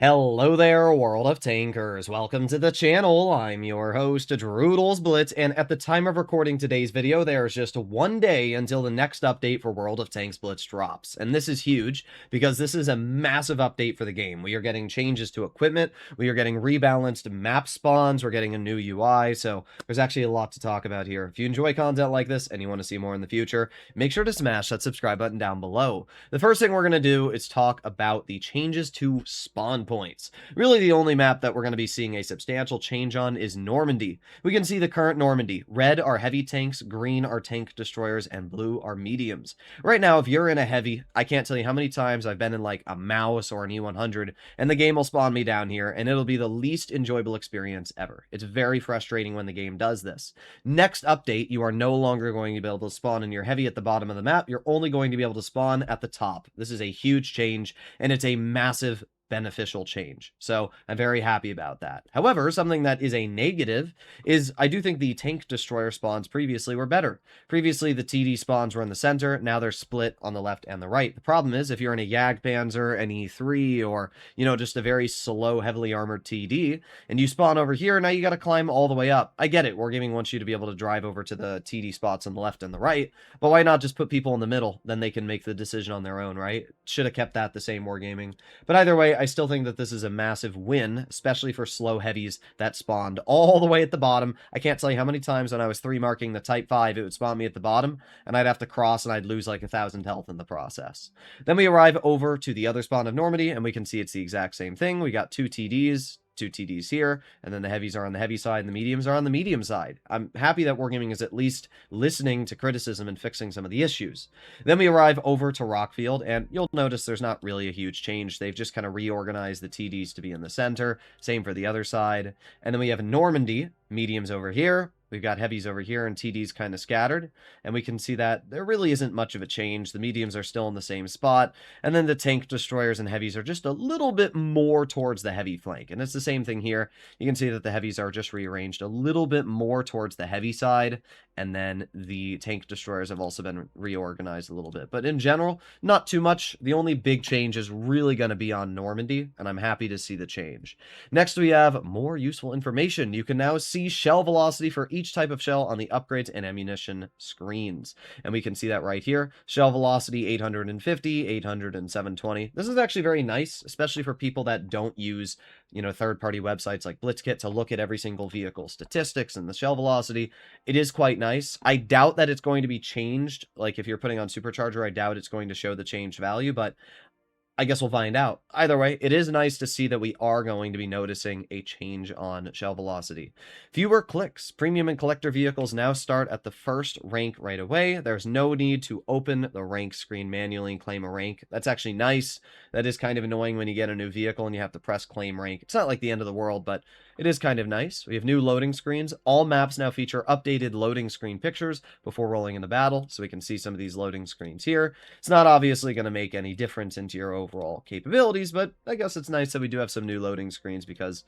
Hello there, World of Tankers. Welcome to the channel. I'm your host, Blitz, and at the time of recording today's video, there's just one day until the next update for World of Tanks Blitz drops. And this is huge because this is a massive update for the game. We are getting changes to equipment, we are getting rebalanced map spawns, we're getting a new UI, so there's actually a lot to talk about here. If you enjoy content like this and you want to see more in the future, make sure to smash that subscribe button down below. The first thing we're going to do is talk about the changes to spawn points. Really, the only map that we're going to be seeing a substantial change on is Normandy. We can see the current Normandy. Red are heavy tanks, green are tank destroyers, and blue are mediums. Right now, if you're in a heavy, I can't tell you how many times I've been in like a Mouse or an E100, and the game will spawn me down here, and it'll be the least enjoyable experience ever. It's very frustrating when the game does this. Next update, you are no longer going to be able to spawn in your heavy at the bottom of the map. You're only going to be able to spawn at the top. This is a huge change, and it's a massive beneficial change. So I'm very happy about that. However, something that is a negative is I do think the tank destroyer spawns previously were better. Previously, the TD spawns were in the center. Now they're split on the left and the right. The problem is if you're in a Jagdpanzer, an E3, or, just a very slow, heavily armored TD, and you spawn over here, now you got to climb all the way up. I get it. Wargaming wants you to be able to drive over to the TD spots on the left and the right, but why not just put people in the middle? Then they can make the decision on their own, right? Should have kept that the same Wargaming. But either way, I still think that this is a massive win, especially for slow heavies that spawned all the way at the bottom. I can't tell you how many times when I was 3-marking the Type 5, it would spawn me at the bottom, and I'd have to cross, and I'd lose like 1,000 health in the process. Then we arrive over to the other spawn of Normandy, and we can see it's the exact same thing. We got two TDs here, and then the heavies are on the heavy side and the mediums are on the medium side. I'm happy that Wargaming is at least listening to criticism and fixing some of the issues. Then we arrive over to Rockfield, and you'll notice there's not really a huge change. They've just kind of reorganized the TDs to be in the center. Same for the other side. And then we have Normandy, mediums over here. We've got heavies over here and TDs kind of scattered, and we can see that there really isn't much of a change. The mediums are still in the same spot, and then the tank destroyers and heavies are just a little bit more towards the heavy flank, and it's the same thing here. You can see that the heavies are just rearranged a little bit more towards the heavy side, and then the tank destroyers have also been reorganized a little bit. But in general, not too much. The only big change is really going to be on Normandy, and I'm happy to see the change. Next, we have more useful information. You can now see shell velocity for each type of shell on the upgrades and ammunition screens. And we can see that right here. Shell velocity 850, 800, and 720. This is actually very nice, especially for people that don't use, third-party websites like Blitzkit to look at every single vehicle statistics and the shell velocity. It is quite nice. I doubt that it's going to be changed. Like if you're putting on Supercharger, I doubt it's going to show the changed value, but I guess we'll find out. Either way, it is nice to see that we are going to be noticing a change on shell velocity. Fewer clicks. Premium and collector vehicles now start at the first rank right away. There's no need to open the rank screen manually and claim a rank. That's actually nice. That is kind of annoying when you get a new vehicle and you have to press claim rank. It's not like the end of the world, but it is kind of nice. We have new loading screens. All maps now feature updated loading screen pictures before rolling into battle, so we can see some of these loading screens here. It's not obviously going to make any difference into your overall capabilities, but I guess it's nice that we do have some new loading screens because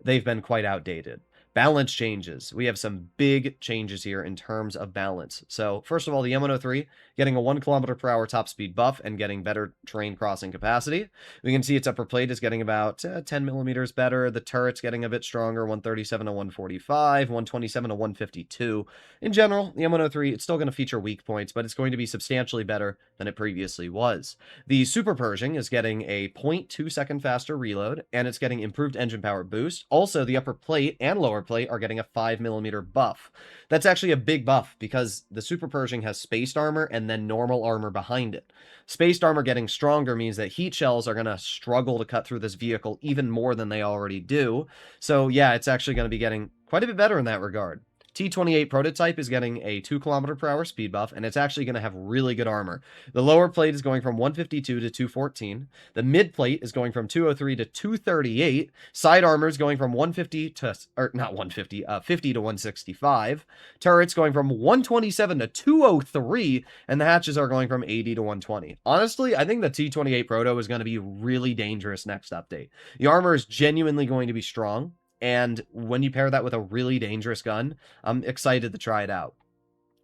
they've been quite outdated. Balance changes. We have some big changes here in terms of balance. So first of all, the M103 getting a 1 km/h top speed buff and getting better terrain crossing capacity. We can see its upper plate is getting about 10 millimeters better. The turret's getting a bit stronger, 137 to 145, 127 to 152. In general, the M103, it's still going to feature weak points, but it's going to be substantially better than it previously was. The Super Pershing is getting a 0.2 second faster reload, and it's getting improved engine power boost. Also, the upper plate and lower plate are getting a 5mm buff. That's actually a big buff because the Super Pershing has spaced armor and then normal armor behind it. Spaced armor getting stronger means that heat shells are going to struggle to cut through this vehicle even more than they already do. So yeah, it's actually going to be getting quite a bit better in that regard. T-28 prototype is getting a 2 km/h speed buff, and it's actually going to have really good armor. The lower plate is going from 152 to 214. The mid plate is going from 203 to 238. Side armor is going from 150 to, or not 150, 50 to 165. Turrets going from 127 to 203, and the hatches are going from 80 to 120. Honestly, I think the T-28 Proto is going to be really dangerous next update. The armor is genuinely going to be strong. And when you pair that with a really dangerous gun, I'm excited to try it out.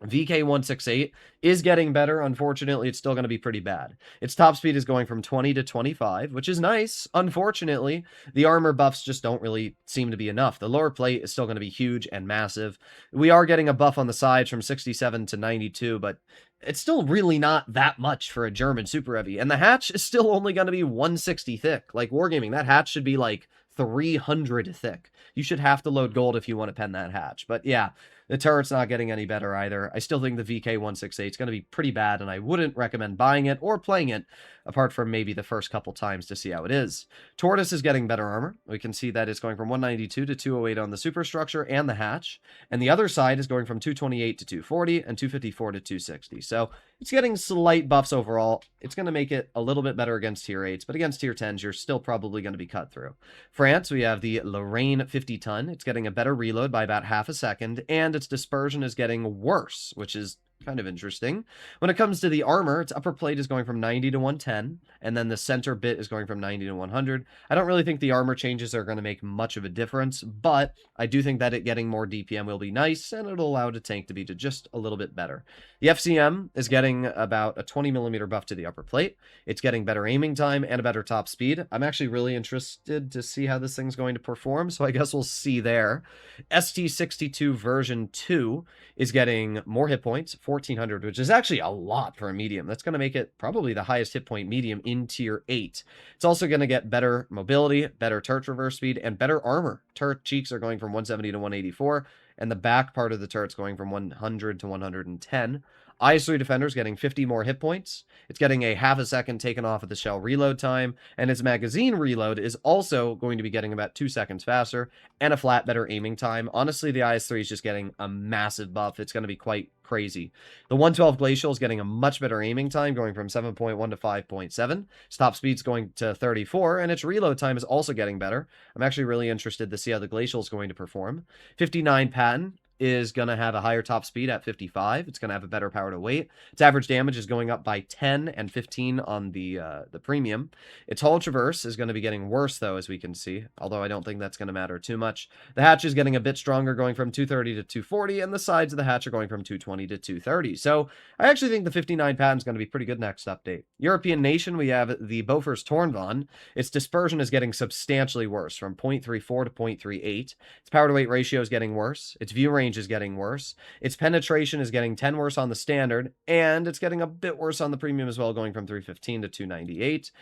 VK168 is getting better. Unfortunately, it's still going to be pretty bad. Its top speed is going from 20 to 25, which is nice. Unfortunately, the armor buffs just don't really seem to be enough. The lower plate is still going to be huge and massive. We are getting a buff on the sides from 67 to 92, but it's still really not that much for a German super heavy. And the hatch is still only going to be 160 thick. Like Wargaming, that hatch should be like 300 thick. You should have to load gold if you want to pen that hatch. But yeah, the turret's not getting any better either. I still think the VK168 is going to be pretty bad, and I wouldn't recommend buying it or playing it, apart from maybe the first couple times to see how it is. Tortoise is getting better armor. We can see that it's going from 192 to 208 on the superstructure and the hatch, and the other side is going from 228 to 240 and 254 to 260. So it's getting slight buffs overall. It's going to make it a little bit better against tier 8s, but against tier 10s, you're still probably going to be cut through. France, we have the Lorraine 50-ton. It's getting a better reload by about half a second, and its dispersion is getting worse, which is kind of interesting. When it comes to the armor, its upper plate is going from 90 to 110, and then the center bit is going from 90 to 100. I don't really think the armor changes are going to make much of a difference, but I do think that it getting more DPM will be nice, and it'll allow the tank to be just a little bit better. The FCM is getting about a 20mm buff to the upper plate. It's getting better aiming time and a better top speed. I'm actually really interested to see how this thing's going to perform, so I guess we'll see there. ST62 version 2 is getting more hit points, 1400, which is actually a lot for a medium. That's going to make it probably the highest hit point medium in tier 8. It's also going to get better mobility, better turret reverse speed, and better armor. Turret cheeks are going from 170 to 184, and the back part of the turret's going from 100 to 110. IS-3 Defender's getting 50 more hit points. It's getting a half a second taken off of the shell reload time, and its magazine reload is also going to be getting about 2 seconds faster, and a flat better aiming time. Honestly, the IS-3 is just getting a massive buff. It's going to be quite crazy. The 112 Glacial is getting a much better aiming time, going from 7.1 to 5.7. Its top speed's going to 34, and its reload time is also getting better. I'm actually really interested to see how the Glacial is going to perform. 59 Patton is going to have a higher top speed at 55. It's going to have a better power to weight. Its average damage is going up by 10 and 15 on the premium. Its hull traverse is going to be getting worse, though, as we can see, although I don't think that's going to matter too much. The hatch is getting a bit stronger, going from 230 to 240, and the sides of the hatch are going from 220 to 230. So I actually think the 59 pattern is going to be pretty good next update. European nation, we have the Bofors Tornvon. Its dispersion is getting substantially worse, from 0.34 to 0.38. Its power to weight ratio is getting worse. Its view range is getting worse. Its penetration is getting 10 worse on the standard, and it's getting a bit worse on the premium as well, going from 315 to 298.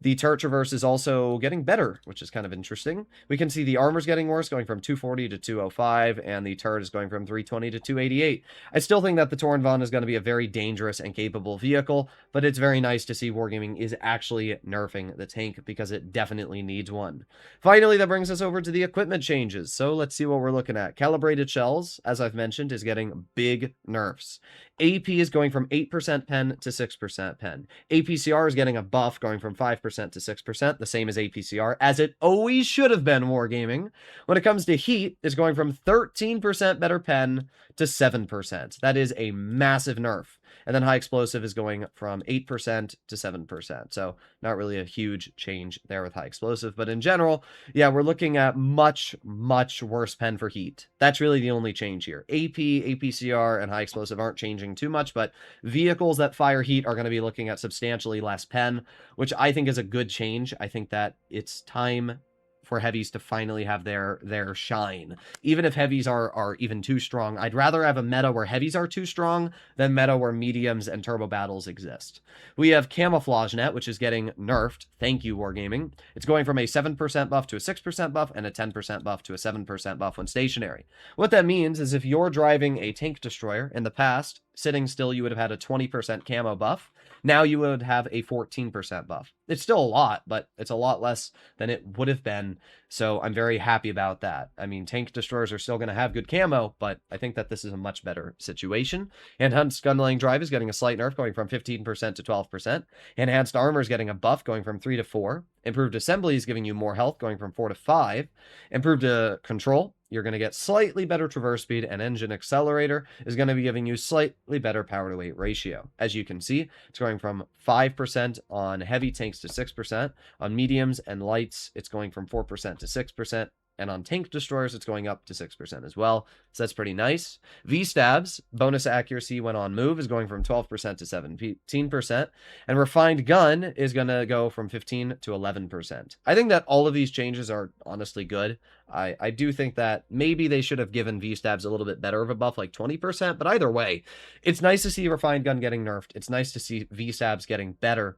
The turret traverse is also getting better, which is kind of interesting. We can see the armor's getting worse, going from 240 to 205, and the turret is going from 320 to 288. I still think that the Tornvon is going to be a very dangerous and capable vehicle, but it's very nice to see Wargaming is actually nerfing the tank, because it definitely needs one. Finally, that brings us over to the equipment changes. So let's see what we're looking at. Calibrated shells, as I've mentioned, is getting big nerfs. AP is going from 8% pen to 6% pen. APCR is getting a buff, going from 5% to 6%, the same as APCR, as it always should have been, Wargaming. When it comes to heat, it's going from 13% better pen to 7%. That is a massive nerf. And then high explosive is going from 8% to 7%. So not really a huge change there with high explosive. But in general, yeah, we're looking at much, much worse pen for heat. That's really the only change here. AP, APCR, and high explosive aren't changing too much, but vehicles that fire heat are going to be looking at substantially less pen, which I think is a good change. I think that it's time for heavies to finally have their shine. Even if heavies are even too strong, I'd rather have a meta where heavies are too strong than meta where mediums and turbo battles exist. We have Camouflage Net, which is getting nerfed. Thank you, Wargaming. It's going from a 7% buff to a 6% buff and a 10% buff to a 7% buff when stationary. What that means is if you're driving a tank destroyer in the past, sitting still, you would have had a 20% camo buff. Now you would have a 14% buff. It's still a lot, but it's a lot less than it would have been, so I'm very happy about that. I mean, tank destroyers are still going to have good camo, but I think that this is a much better situation. Enhanced gun-laying drive is getting a slight nerf, going from 15% to 12%. Enhanced armor is getting a buff, going from 3 to 4. Improved assembly is giving you more health, going from 4 to 5. Improved control, you're going to get slightly better traverse speed, and engine accelerator is going to be giving you slightly better power to weight ratio. As you can see, it's going from 5% on heavy tanks to 6%. On mediums and lights, it's going from 4% to 6%. and on tank destroyers, it's going up to 6% as well. So that's pretty nice. V-stabs, bonus accuracy when on move, is going from 12% to 17%, and refined gun is going to go from 15 to 11%. I think that all of these changes are honestly good. I do think that maybe they should have given V-stabs a little bit better of a buff, like 20%, but either way, it's nice to see refined gun getting nerfed. It's nice to see V-stabs getting better.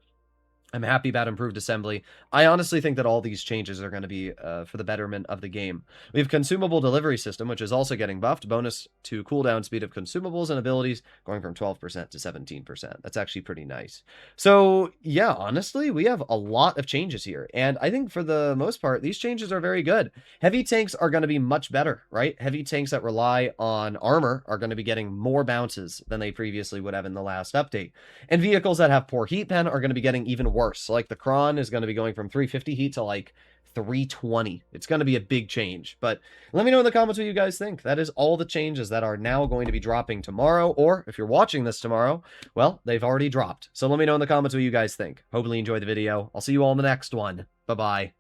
I'm happy about improved assembly. I honestly think that all these changes are going to be for the betterment of the game. We have consumable delivery system, which is also getting buffed. Bonus to cooldown speed of consumables and abilities going from 12% to 17%. That's actually pretty nice. So yeah, honestly, we have a lot of changes here. And I think for the most part, these changes are very good. Heavy tanks are going to be much better, right? Heavy tanks that rely on armor are going to be getting more bounces than they previously would have in the last update. And vehicles that have poor heat pen are going to be getting even worse. So like the Kron is going to be going from 350 heat to like 320. It's going to be a big change, but let me know in the comments what you guys think. That is all the changes that are now going to be dropping tomorrow, or if you're watching this tomorrow, well, they've already dropped. So let me know in the comments what you guys think. Hopefully you enjoyed the video. I'll see you all in the next one. Bye-bye.